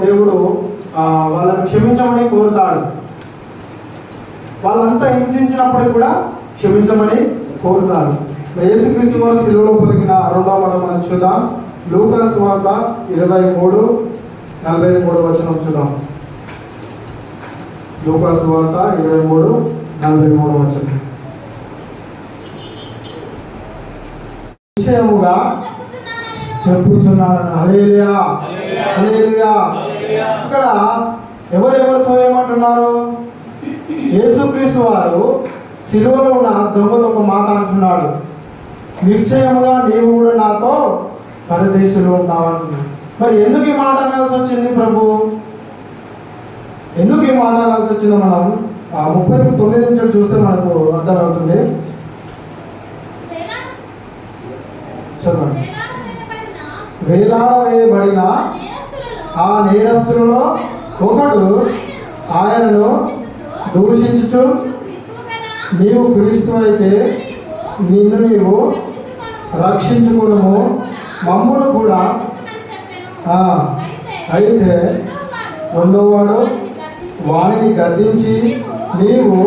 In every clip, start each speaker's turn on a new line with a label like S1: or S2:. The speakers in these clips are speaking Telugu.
S1: దేవుడు వాళ్ళని క్షమించమని కోరుతాడు. వాళ్ళంతా హింసించినప్పటికీ కూడా క్షమించమని కోరుతాడు. యేసుక్రీస్తు వారు సిలువలో పలికిన రెండవ మాట మనం చూద్దాం. లూకా సువార్త 23:43 చూద్దాం. లూకా సువార్త 23:43 నిశ్చయముగా చెప్పుచున్నాను. హల్లెలూయా, హల్లెలూయా. ఇక్కడ ఎవరెవరితో ఏమంటున్నారు? యేసుక్రీస్తు వారు సిలువలో ఉన్న దొంగతో ఒక మాట అంటున్నాడు. నిశ్చయముగా నీవు కూడా నాతో పరదేశంలో ఉంటావు అంటున్నాడు. మరి ఎందుకు ఈ మాట అనాల్సి వచ్చింది ప్రభు? ఎందుకు ఈ మాట అనాల్సి వచ్చిందో మనం 39 నుంచి చూస్తే మనకు అర్థమవుతుంది. చదవండి. వేలాడవేయబడిన ఆ నేరస్తులలో ఒకడు ఆయనను దూషించుచు, నీవు క్రీస్తు అయితే నిన్ను నీవు రక్షించుకును, మమ్మును కూడా. అయితే రెండోవాడు వారిని గద్దించి, నీవు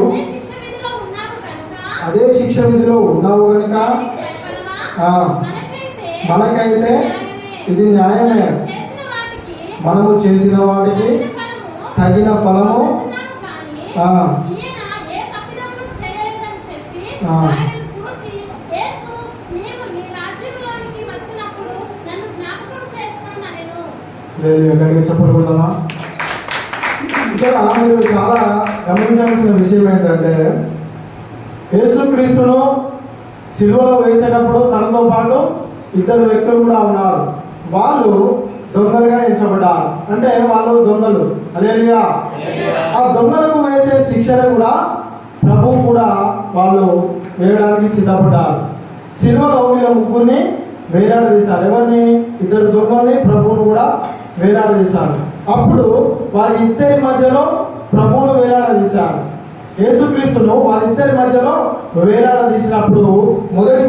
S1: అదే శిక్ష విధిలో ఉన్నావు కనుక మనకైతే ఇది న్యాయమే, మనము చేసిన వాటికి తగిన ఫలము. లేదు, ఎక్కడికి చెప్పకూడదమ్మా. ఇక్కడ మీరు చాలా గమనించాల్సిన విషయం ఏంటంటే, యేసుక్రీస్తును సిలువలో వేసేటప్పుడు తనతో పాటు ఇద్దరు వ్యక్తులు కూడా ఉన్నారు. వాళ్ళు దొంగలుగా ఎంచబడ్డారు. అంటే వాళ్ళు దొంగలు. హల్లెలూయా. ఆ దొంగలకు వేసే శిక్షను కూడా ప్రభువు కూడా వాళ్ళు వేయడానికి సిద్ధపడ్డారు. సిలువలో వీళ్ళ ముగ్గురిని వేలాడదీశారు. ఎవరిని? ఇద్దరు దొంగల్ని, ప్రభువును కూడా వేలాడదీశారు. అప్పుడు వారి ఇద్దరి మధ్యలో ప్రభువును వేలాడదీశారు. యేసుక్రీస్తును వారిద్దరి మధ్యలో వేలాడదీసినప్పుడు మొదటి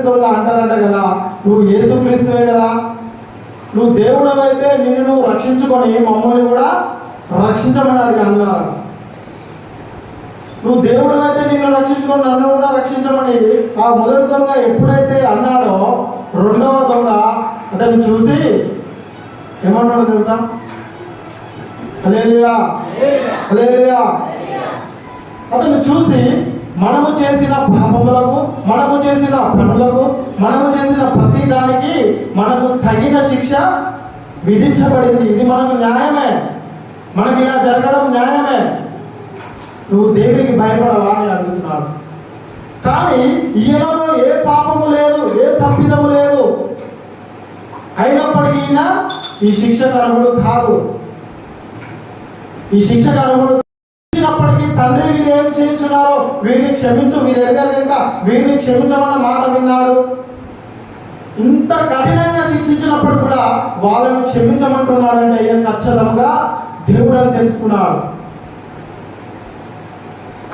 S1: దొంగ అంటారంట కదా, నువ్వు యేసుక్రీస్తువే కదా, నువ్వు దేవుడవైతే నిన్ను నువ్వు రక్షించుకొని మమ్మల్ని కూడా రక్షించమని అన్నారు. నువ్వు దేవుడవైతే నిన్ను రక్షించుకొని నన్ను కూడా రక్షించమని ఆ మొదటి దొంగ ఎప్పుడైతే అన్నాడో, రెండవ దొంగ అతన్ని చూసి ఏమన్నాడో తెలుసా? హల్లెలూయా, హల్లెలూయా. అతను చూసి మనము చేసిన పాపములకు, మనము చేసిన పనులకు, మనము చేసిన ప్రతి దానికి మనకు తగిన శిక్ష విధించబడింది. ఇది మనకు న్యాయమే, మనకి ఇలా జరగడం న్యాయమే. నువ్వు దేవునికి భయపడవా అని అడుగుతున్నాడు. కానీ ఈయనలో ఏ పాపము లేదు, ఏ తప్పిదము లేదు. అయినప్పటికీ ఈయన ఈ శిక్షకు అర్హుడు కాదు. ఈ శిక్షకు అర్హుడు ఇచ్చినప్పటికీ తండ్రి వీరు ఏం చేయించున్నారో వీరిని క్షమించు, వీరు ఎరగారు కనుక వీరిని క్షమించమన్న మాట విన్నాడు. ఇంత కఠినంగా శిక్షించినప్పుడు కూడా వాళ్ళను క్షమించమంటున్నాడంటే అయ్యా ఖచ్చితంగా దేవుడు అని తెలుసుకున్నాడు.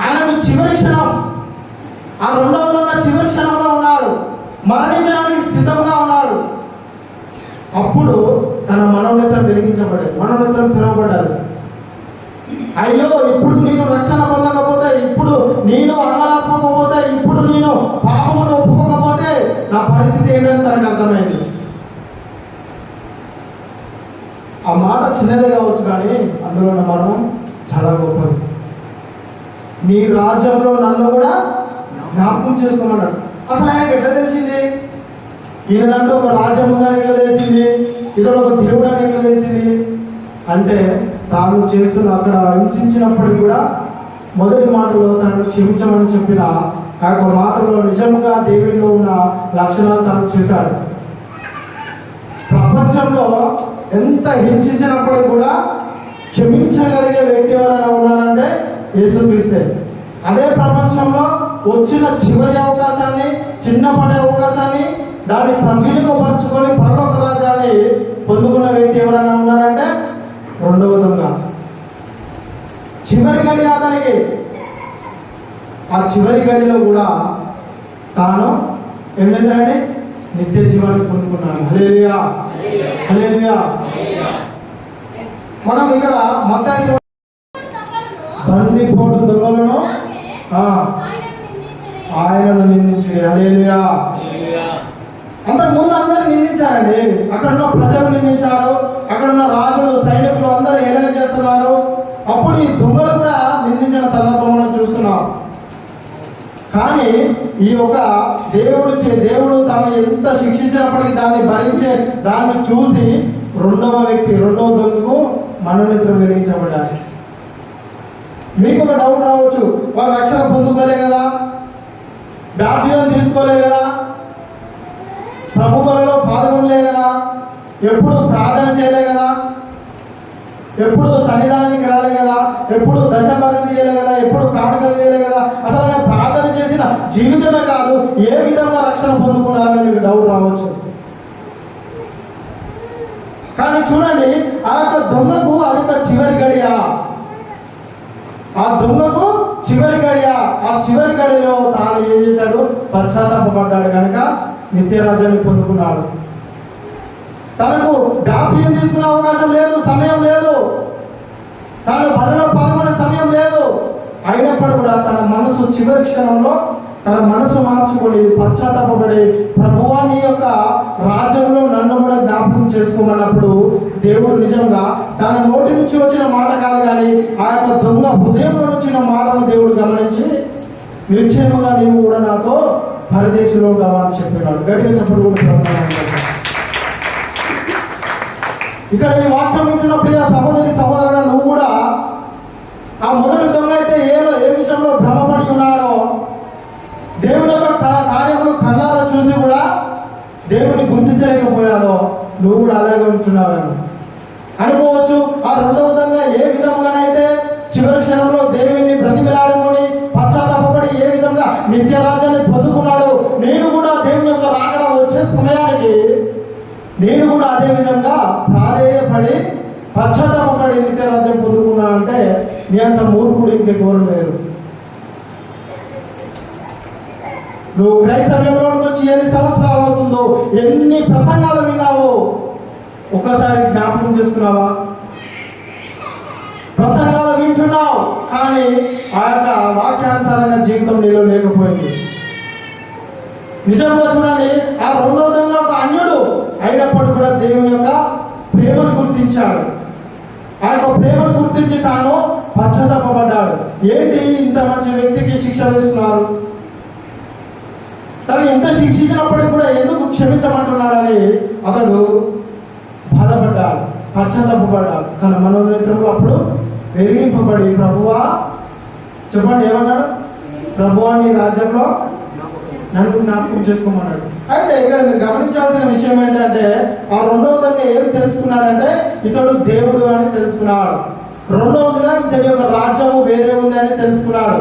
S1: ఆయనకు చివరి క్షణం, ఆ రెండవ దొంగ చివరి క్షణంలో ఉన్నాడు, మరణించడానికి సిద్ధంగా ఉన్నాడు. అప్పుడు తన మనోనేత్రం వెలిగించబడేది, మనోనేత్రం తెరవబడ్డాడు. అయ్యో, ఇప్పుడు నేను రక్షణ పొందకపోతే, ఇప్పుడు నేను అంగలార్పకపోతే, ఇప్పుడు నేను పాపమును ఒప్పుకోకపోతే నా పరిస్థితి ఏంటని తనకు అర్థమైంది. ఆ మాట చిన్నదే కావచ్చు, కానీ అందులో ఉన్న మర్మం చాలా గొప్పది. నీ రాజ్యంలో నన్ను కూడా జ్ఞాపకం చేసుకోమన్నాడు. అసలు ఆయనకు ఎట్లా తెలిసింది? ఈయన దాంట్లో ఒక రాజ్యం ఉందని ఎట్లా తెలిసింది? ఇతడు ఒక దేవుడు అని ఎట్లా తెలిసింది? అంటే తాను చేస్తున్న అక్కడ హింసించినప్పటికీ కూడా మొదటి మాటలో తనను క్షమించమని చెప్పిన ఆ యొక్క మాటలో నిజంగా దేవుడిలో ఉన్న లక్షణాలు తను చూశాడు. ప్రపంచంలో ఎంత హింసించినప్పటికీ కూడా క్షమించగలిగే వ్యక్తి ఎవరైనా ఉన్నారంటే యేసుక్రీస్తే. అదే ప్రపంచంలో వచ్చిన చివరి అవకాశాన్ని, చిన్నపడే అవకాశాన్ని దాన్ని సద్వినియోగపరుచుకొని పరలోక రాజ్యాన్ని పొందుకున్న వ్యక్తి ఎవరైనా ఉన్నారంటే రెండవ దొంగ. చివరి గడి అతనికి, ఆ చివరి గడిలో కూడా తాను ఏం చేశాడంటే నిత్య జీవాన్ని పొందుకున్నాడు. హల్లెలూయా, హల్లెలూయా. మనం ఇక్కడ మత్తయి బందిపోటు దొంగలను ఆయనను నిందించి హల్లెలూయా. అంతకు ముందు అందరూ నిందించారండి. అక్కడ ఉన్న ప్రజలు నిందించారు, అక్కడ ఉన్న రాజులు సైనికులు అందరూ ఏలన చేస్తున్నారు. అప్పుడు ఈ దొంగలు కూడా నిందించిన సందర్భం మనం చూస్తున్నాం. కానీ ఈ యొక్క దేవుడు తాను ఎంత శిక్షించినప్పటికీ దాన్ని భరించే దాన్ని చూసి రెండవ దొంగకు మనోనేత్రం వెలిగించబడ్డాయి. మీకు ఒక డౌట్ రావచ్చు, వారు రక్షణ పొందుకోలే కదా, బాప్టిజం తీసుకోలే కదా, ప్రభు బలిలో పాల్గొనలే కదా, ఎప్పుడు ప్రార్థన చేయలే కదా, ఎప్పుడు సన్నిధానానికి రాలే కదా, ఎప్పుడు దశభాగం తీయలే కదా, ఎప్పుడు కానుకలు తీయలే కదా, అసలు ఆయన ప్రార్థన చేసిన జీవితమే కాదు ఏ విధంగా రక్షణ పొందుకున్నారని మీకు డౌట్ రావచ్చు. కానీ చూడండి, ఆ యొక్క దొంగకు అది ఒక చివరి గడియ. ఆ దొంగకు చివరి గడియ. ఆ చివరి గడిలో తాను ఏం చేశాడు? పశ్చాత్తాపడ్డాడు కనుక నిత్యరాజ్యాన్ని పొందుకున్నాడు. తనకు బాప్టిజం తీసుకునే అవకాశం లేదు, సమయం లేదు, తాను బలిలో పాల్గొనే సమయం లేదు. అయినప్పుడు కూడా తన మనసు చివరి క్షణంలో తన మనసు మార్చుకొని పశ్చాత్తాపడి ప్రభువా నీ యొక్క రాజ్యంలో నన్ను కూడా జ్ఞాపకం చేసుకోమన్నప్పుడు దేవుడు నిజంగా తన నోటి నుంచి వచ్చిన మాట కాదు, కానీ ఆ యొక్క దొంగ హృదయంలో వచ్చిన మాటను దేవుడు గమనించి నిశ్చయముగా నీవు కూడా నాతో పరదేశంలో కావాలని చెప్పినాడు. గట్టిగా చెప్పడు కూడా. ఇక్కడ ఈ వాక్యం వింటున్న ప్రియ సహోదరి సహోదరుడు, నువ్వు కూడా ఆ మొదటి దొంగ అయితే ఏ విషయంలో భ్రమపడి ఉన్నాడో, దేవుని యొక్క కార్యములు కళ్ళారా చూసి కూడా దేవుని గుర్తించలేకపోయాడో, నువ్వు కూడా అలాగే ఉంటున్నావేమో అనుకోవచ్చు. ఆ రెండవ విధంగా ఏ విధముగానైతే చివరి క్షణంలో దేవుని బ్రతిమిలాడుకొని పశ్చాత్తాపడి ఏ విధంగా నిత్య రాజ్యాన్ని పొందుకున్నాడు, నేను కూడా దేవుని యొక్క రాకడ వచ్చే సమయానికి నేను కూడా అదే విధంగా ప్రాధేయపడి పశ్చాత్తాపడి నిత్య రాజ్యం పొందుకున్నా అంటే నీ అంత మూర్ఖుడు ఇంకెవరు లేరు. నువ్వు క్రైస్తవ్యంలోకి వచ్చి ఎన్ని సంవత్సరాలు అవుతుందో, ఎన్ని ప్రసంగాలు విన్నావో ఒక్కసారి జ్ఞాపకం చేసుకున్నావా? ప్రసంగాలు వింటున్నావు, కానీ ఆ యొక్క వాక్యానుసారంగా జీవితం నీలో లేకపోయింది. నిజంగా చూడండి, ఆ రెండవ దొంగ ఒక అన్యుడు అయినప్పుడు కూడా దేవుని యొక్క ప్రేమను గుర్తించాడు. ఆ యొక్క ప్రేమను గుర్తించి తాను పశ్చాత్తాపడ్డాడు. ఏంటి ఇంత మంచి వ్యక్తికి శిక్ష వేస్తున్నారు, తను ఎంత శిక్షించినప్పటికీ కూడా ఎందుకు క్షమించమంటున్నాడని అతడు బాధపడ్డాడు, పశ్చాత్తాపడ్డాడు. తన మనోనేత్రంలో అప్పుడు వెలిగింపబడి ప్రభువా చెప్పండి ఏమన్నాడు? ప్రభువా నీ రాజ్యంలో నన్ను జ్ఞాపకం చేసుకోమన్నాడు. అయితే ఇక్కడ మీరు గమనించాల్సిన విషయం ఏంటంటే, ఆ రెండవ దొంగ ఏం తెలుసుకున్నాడంటే ఇతడు దేవుడు అని తెలుసుకున్నాడు. రెండవదిగా ఇతని యొక్క రాజ్యము వేరే ఉంది అని తెలుసుకున్నాడు.